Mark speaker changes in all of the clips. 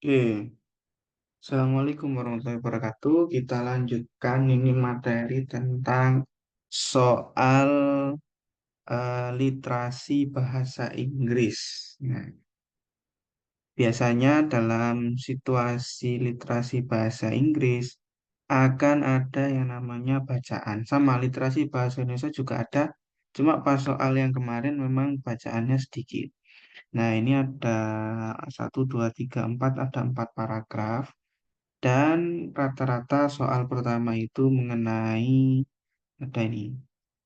Speaker 1: Oke, Assalamualaikum warahmatullahi wabarakatuh. Kita lanjutkan ini materi tentang soal literasi bahasa Inggris. Nah, biasanya dalam situasi literasi bahasa Inggris akan ada yang namanya bacaan. Sama literasi bahasa Indonesia juga ada, cuma pas soal yang kemarin memang bacaannya sedikit. Nah, ini ada satu, dua, tiga, empat, ada 4 paragraf. Dan rata-rata soal pertama itu mengenai ada ini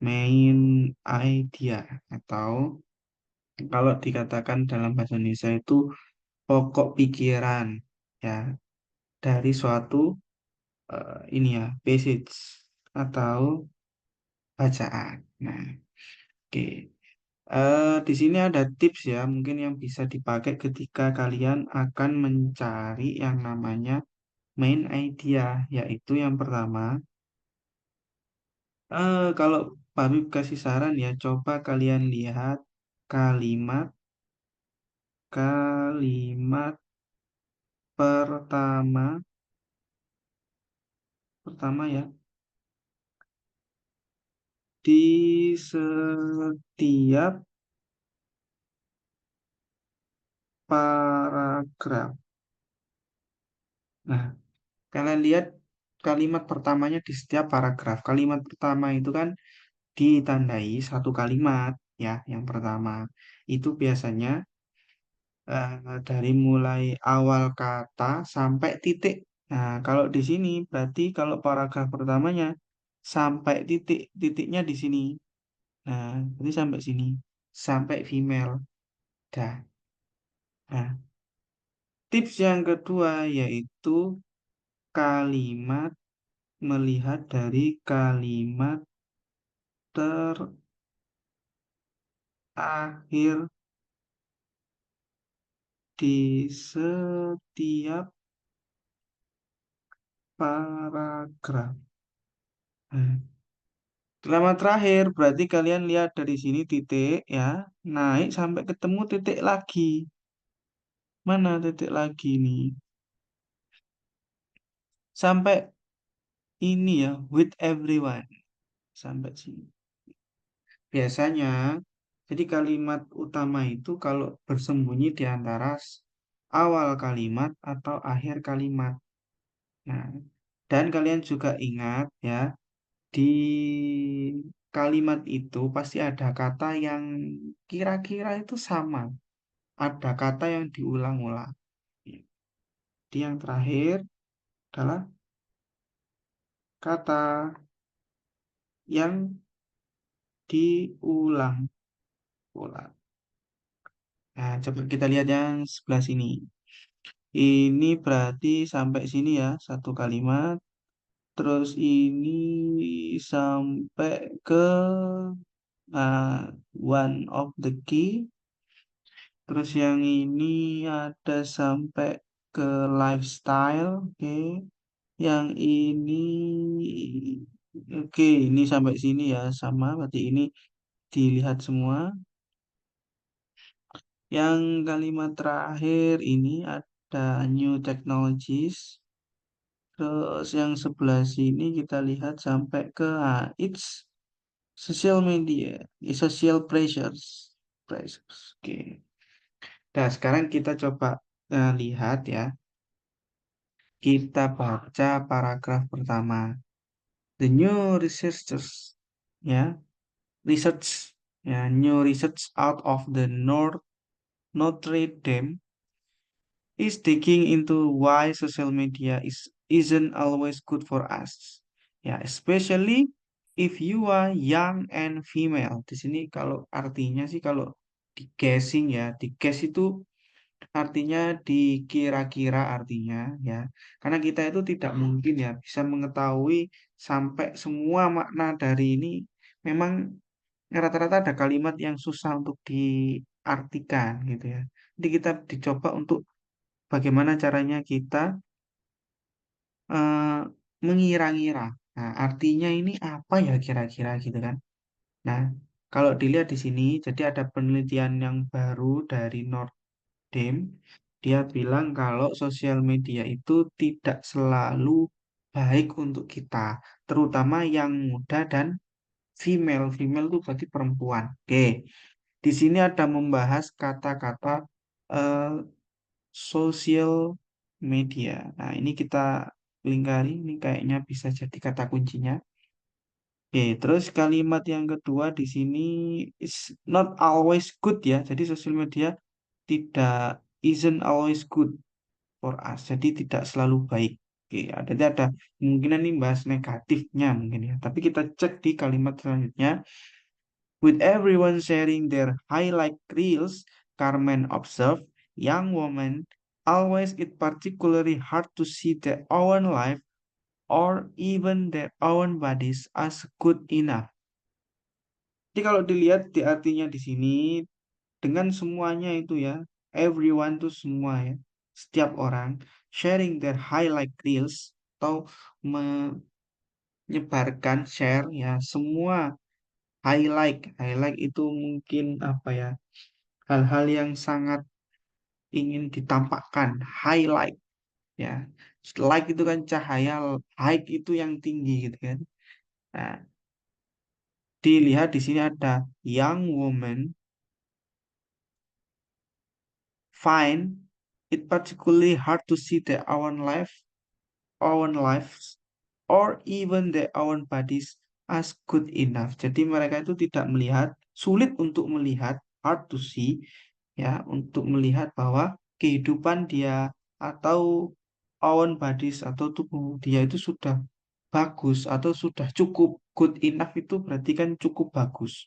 Speaker 1: main idea atau kalau dikatakan dalam bahasa Indonesia itu pokok pikiran ya dari suatu ini ya passage atau bacaan. Nah, oke. Di sini ada tips ya mungkin yang bisa dipakai ketika kalian akan mencari yang namanya main idea, yaitu yang pertama. Kalau Pak Habib kasih saran ya, coba kalian lihat kalimat kalimat pertama pertama ya di setiap paragraf. Nah, kalian lihat kalimat pertamanya di setiap paragraf. Kalimat pertama itu kan ditandai satu kalimat ya. Yang pertama itu biasanya dari mulai awal kata sampai titik. Nah, kalau di sini berarti kalau paragraf pertamanya sampai titik, titiknya di sini. Nah, berarti sampai sini, sampai female. Dah. Nah, tips yang kedua yaitu kalimat melihat dari kalimat terakhir di setiap paragraf. Nah, kalimat terakhir berarti kalian lihat dari sini titik ya, naik sampai ketemu titik lagi. Mana titik lagi nih? Sampai ini ya, with everyone. Sampai sini. Biasanya, jadi kalimat utama itu kalau bersembunyi di antara awal kalimat atau akhir kalimat. Nah, dan kalian juga ingat ya, di kalimat itu pasti ada kata yang kira-kira itu sama. Ada kata yang diulang-ulang. Jadi yang terakhir adalah kata yang diulang-ulang. Nah, coba kita lihat yang sebelah sini. Ini berarti sampai sini ya, satu kalimat. Terus ini sampai ke one of the key. Terus yang ini ada sampai ke lifestyle. Oke. Yang ini, oke, ini sampai sini ya, sama. Berarti ini dilihat semua. Yang kalimat terakhir ini ada new technologies. Terus yang sebelah sini kita lihat sampai ke it's social media, social pressures. Oke. Nah, sekarang kita coba lihat ya. Kita baca paragraf pertama. The new researchers, ya, research, ya, new research out of the Notre Dame is digging into why social media isn't always good for us. Ya, especially if you are young and female. Di sini kalau artinya sih kalau di guessing ya, di guess itu artinya dikira-kira artinya ya. Karena kita itu tidak mungkin ya bisa mengetahui sampai semua makna dari ini. Memang rata-rata ada kalimat yang susah untuk diartikan gitu ya. Jadi kita dicoba untuk bagaimana caranya kita eh, mengira-ngira. Nah, artinya ini apa ya kira-kira gitu kan. Nah, kalau dilihat di sini, jadi ada penelitian yang baru dari Nordem. Dia bilang kalau sosial media itu tidak selalu baik untuk kita, terutama yang muda dan female. Female itu berarti perempuan. Oke, di sini ada membahas kata-kata eh, sosial media. Nah, ini kita lingkari, ini kayaknya bisa jadi kata kuncinya. Oke, terus kalimat yang kedua di sini is not always good ya. Jadi sosial media tidak isn't always good for us. Jadi tidak selalu baik. Oke, ada kemungkinan nih bahas negatifnya mungkin ya. Tapi kita cek di kalimat selanjutnya. With everyone sharing their highlight reels, Carmen observed, young women always it particularly hard to see their own life or even their own bodies as good enough. Jadi kalau dilihat di artinya di sini dengan semuanya itu ya, everyone itu semua ya, setiap orang sharing their highlight reels atau menyebarkan share ya semua highlight itu mungkin apa ya, hal-hal yang sangat ingin ditampakkan, highlight ya. Like itu kan cahaya, high itu yang tinggi gitu kan. Nah, dilihat di sini ada young woman find it particularly hard to see their own lives, or even their own bodies as good enough. Jadi mereka itu tidak melihat, sulit untuk melihat, hard to see, ya, untuk melihat bahwa kehidupan dia atau own bodies atau tubuh dia itu sudah bagus atau sudah cukup. Good enough itu berarti kan cukup bagus.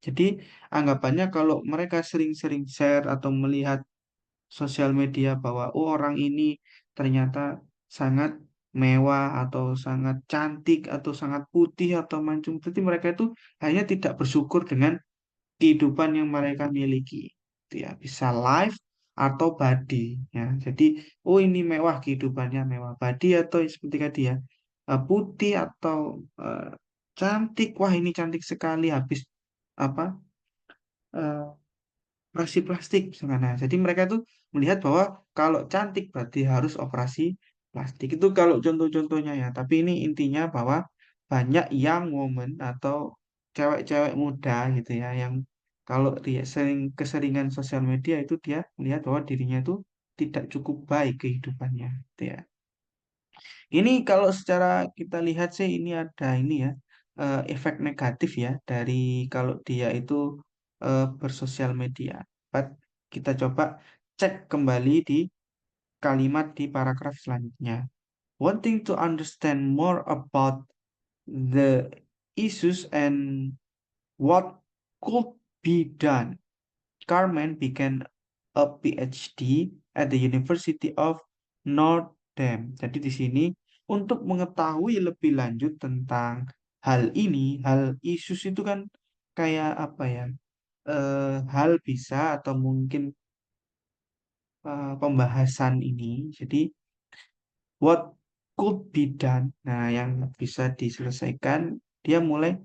Speaker 1: Jadi anggapannya kalau mereka sering-sering share atau melihat sosial media bahwa oh, orang ini ternyata sangat mewah atau sangat cantik atau sangat putih atau mancung. Jadi mereka itu hanya tidak bersyukur dengan kehidupan yang mereka miliki. Itu ya, bisa life atau body ya. Jadi oh ini mewah kehidupannya mewah body atau seperti tadi ya putih atau eh, cantik. Wah ini cantik sekali habis apa eh, operasi plastik misalkan. Nah, jadi mereka tuh melihat bahwa kalau cantik berarti harus operasi plastik. Itu kalau contoh-contohnya ya. Tapi ini intinya bahwa banyak young woman atau cewek-cewek muda gitu ya yang kalau dia sering keseringan sosial media itu dia melihat bahwa dirinya itu tidak cukup baik kehidupannya gitu ya. Ini kalau secara kita lihat sih ini ada ini ya efek negatif ya dari kalau dia itu bersosial media. But kita coba cek kembali di kalimat di paragraf selanjutnya. Wanting to understand more about the issues and what could be done, Carmen began a PhD at the University of Notre Dame. Jadi di sini untuk mengetahui lebih lanjut tentang hal ini, hal isus itu kan kayak apa ya? Hal bisa atau mungkin pembahasan ini. Jadi what could be done. Nah, yang bisa diselesaikan dia mulai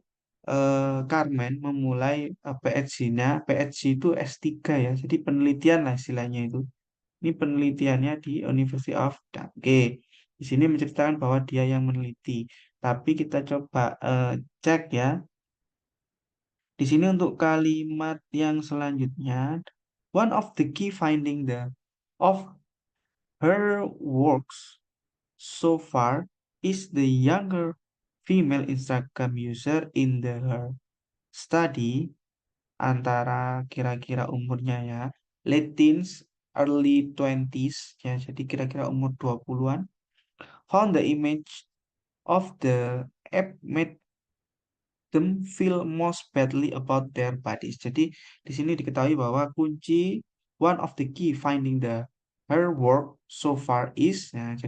Speaker 1: Carmen memulai PhD-nya, PhD itu S3 ya. Jadi penelitian lah istilahnya itu. Ini penelitiannya di University of Dake. Di sini menceritakan bahwa dia yang meneliti. Tapi kita coba cek ya. Di sini untuk kalimat yang selanjutnya, one of the key finding of her works so far is the younger female Instagram user in her study antara kira-kira umurnya ya late teens, early 20s ya jadi kira-kira umur 20-an found the image of the app made them feel most badly about their bodies. Jadi di sini diketahui bahwa kunci one of the key finding her work so far is ya,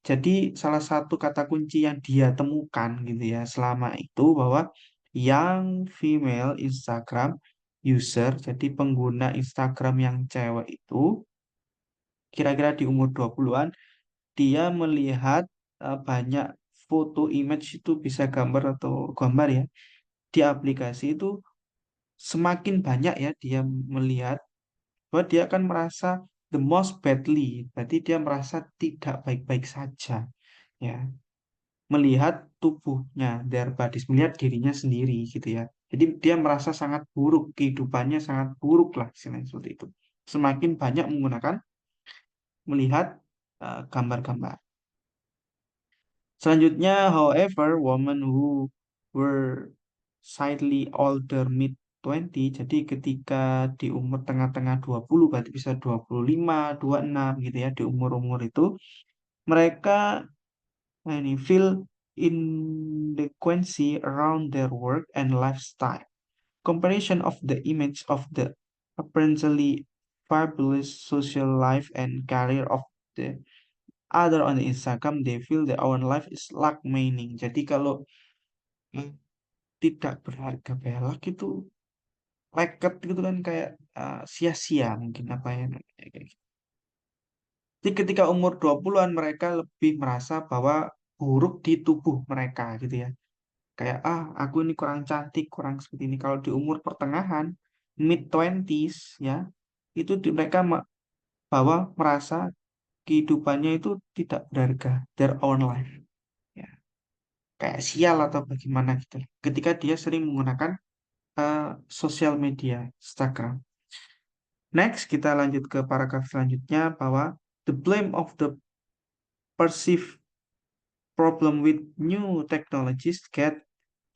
Speaker 1: jadi salah satu kata kunci yang dia temukan gitu ya selama itu bahwa yang female Instagram user jadi pengguna Instagram yang cewek itu kira-kira di umur 20-an dia melihat banyak foto image itu bisa gambar atau gambar ya di aplikasi itu semakin banyak ya dia melihat bahwa dia akan merasa the most badly, berarti dia merasa tidak baik-baik saja, ya. Melihat tubuhnya, their bodies, melihat dirinya sendiri gitu ya. Jadi dia merasa sangat buruk, kehidupannya sangat buruk lah istilahnya seperti itu. Semakin banyak menggunakan melihat gambar-gambar. Selanjutnya, however, women who were slightly older mid 20, jadi ketika di umur tengah-tengah 20, berarti bisa 25, 26 gitu ya, di umur-umur itu, mereka ini feel inadequacy around their work and lifestyle. Comparison of the image of the apparently fabulous social life and career of the other on the Instagram, they feel their own life is lack meaning. Jadi kalau tidak berharga belak itu leket gitu kan, kayak sia-sia mungkin apa ya namanya, kayak gitu. Jadi ketika umur 20-an mereka lebih merasa bahwa buruk di tubuh mereka gitu ya. Kayak aku ini kurang cantik, kurang seperti ini. Kalau di umur pertengahan mid twenties ya, itu mereka bahwa merasa kehidupannya itu tidak berharga, their own life. Ya. Kayak sial atau bagaimana gitu. Ketika dia sering menggunakan sosial media Instagram. Next, kita lanjut ke paragraf selanjutnya bahwa the blame of the perceived problem with new technologies get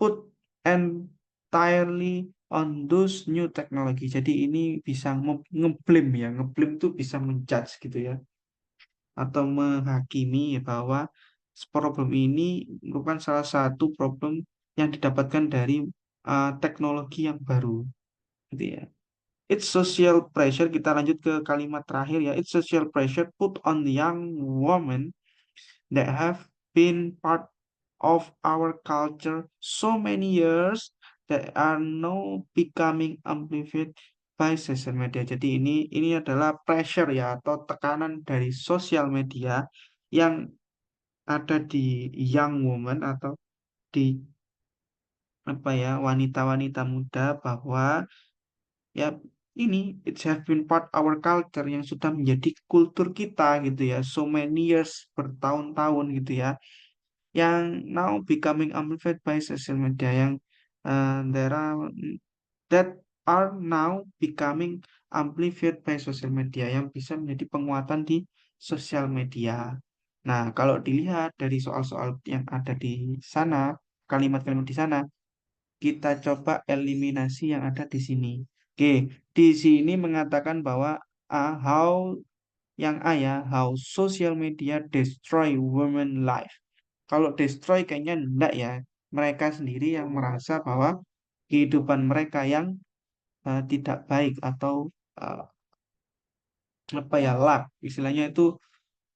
Speaker 1: put entirely on those new technology. Jadi ini bisa ngeblame ya, ngeblame tuh bisa menjudge gitu ya, atau menghakimi bahwa problem ini merupakan salah satu problem yang didapatkan dari teknologi yang baru, gitu ya. It's social pressure. Kita lanjut ke kalimat terakhir ya. It's social pressure put on the young women that have been part of our culture so many years that are now becoming amplified by social media. Jadi ini adalah pressure ya, atau tekanan dari sosial media yang ada di young woman atau di apa ya, wanita-wanita muda, bahwa ya ini it's have been part our culture, yang sudah menjadi kultur kita gitu ya, so many years, bertahun-tahun gitu ya, yang now becoming amplified by social media, yang there are that are now becoming amplified by social media, yang bisa menjadi penguatan di sosial media. Nah, kalau dilihat dari soal-soal yang ada di sana, kalimat-kalimat di sana, kita coba eliminasi yang ada di sini. Oke, di sini mengatakan bahwa how yang A ya, how social media destroy women life. Kalau destroy kayaknya enggak ya. Mereka sendiri yang merasa bahwa kehidupan mereka yang tidak baik, atau uh, apa ya, luck, istilahnya itu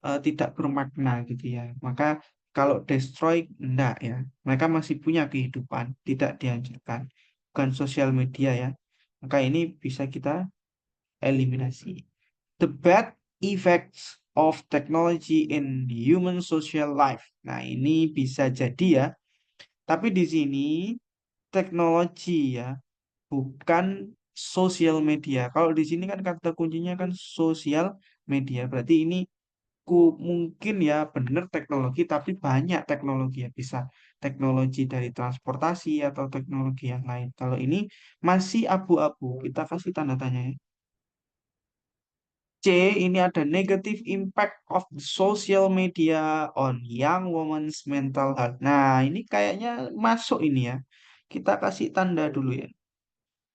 Speaker 1: tidak bermakna gitu ya. Maka kalau destroy enggak ya. Mereka masih punya kehidupan, tidak dihancurkan. Bukan sosial media ya. Maka ini bisa kita eliminasi. The bad effects of technology in human social life. Nah, ini bisa jadi ya. Tapi di sini teknologi ya, bukan sosial media. Kalau di sini kan kata kuncinya kan sosial media. Berarti ini mungkin ya benar teknologi, tapi banyak teknologi ya, bisa teknologi dari transportasi atau teknologi yang lain. Kalau ini masih abu-abu, kita kasih tanda tanya ya. C, ini ada negative impact of the social media on young women's mental health. Nah, ini kayaknya masuk ini ya. Kita kasih tanda dulu ya.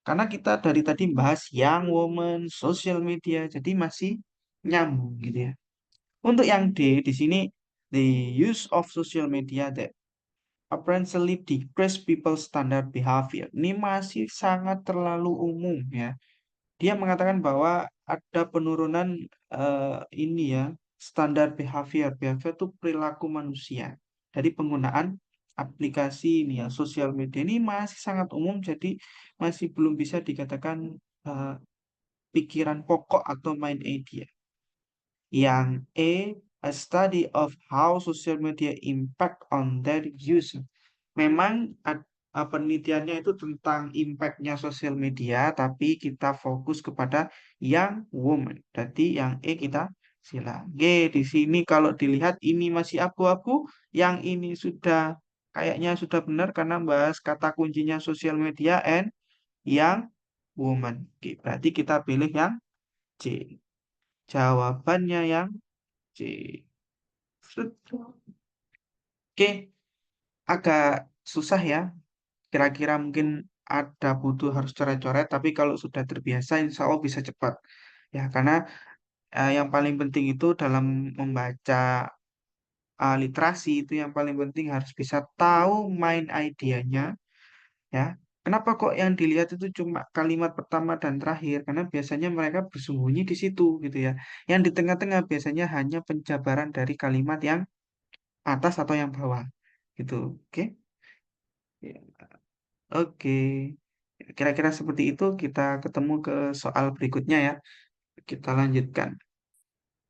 Speaker 1: Karena kita dari tadi bahas young woman, social media, jadi masih nyambung gitu ya. Untuk yang D, di sini the use of social media that apparently decrease people's standard behavior. Ini masih sangat terlalu umum ya. Dia mengatakan bahwa ada penurunan ini ya, standar behavior. Behavior itu perilaku manusia dari penggunaan aplikasi ini ya, sosial media, ini masih sangat umum, jadi masih belum bisa dikatakan eh, pikiran pokok atau main idea. Yang E, a study of how social media impact on their use. Memang penelitiannya itu tentang impact-nya sosial media, tapi kita fokus kepada yang woman. Jadi yang E kita silang. G di sini kalau dilihat ini masih abu-abu, yang ini sudah kayaknya sudah benar karena bahas kata kuncinya sosial media and yang woman. Oke, berarti kita pilih yang C. Jawabannya yang C. Oke, agak susah ya. Kira-kira mungkin ada butuh harus coret-coret, tapi kalau sudah terbiasa, insya Allah bisa cepat. Ya, karena yang paling penting itu dalam membaca literasi itu yang paling penting harus bisa tahu main idenya, ya. Kenapa kok yang dilihat itu cuma kalimat pertama dan terakhir? Karena biasanya mereka bersembunyi di situ, gitu ya. Yang di tengah-tengah biasanya hanya penjabaran dari kalimat yang atas atau yang bawah, gitu. Oke? Ya, oke. Kira-kira seperti itu, kita ketemu ke soal berikutnya ya. Kita lanjutkan.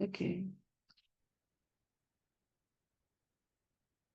Speaker 1: Oke.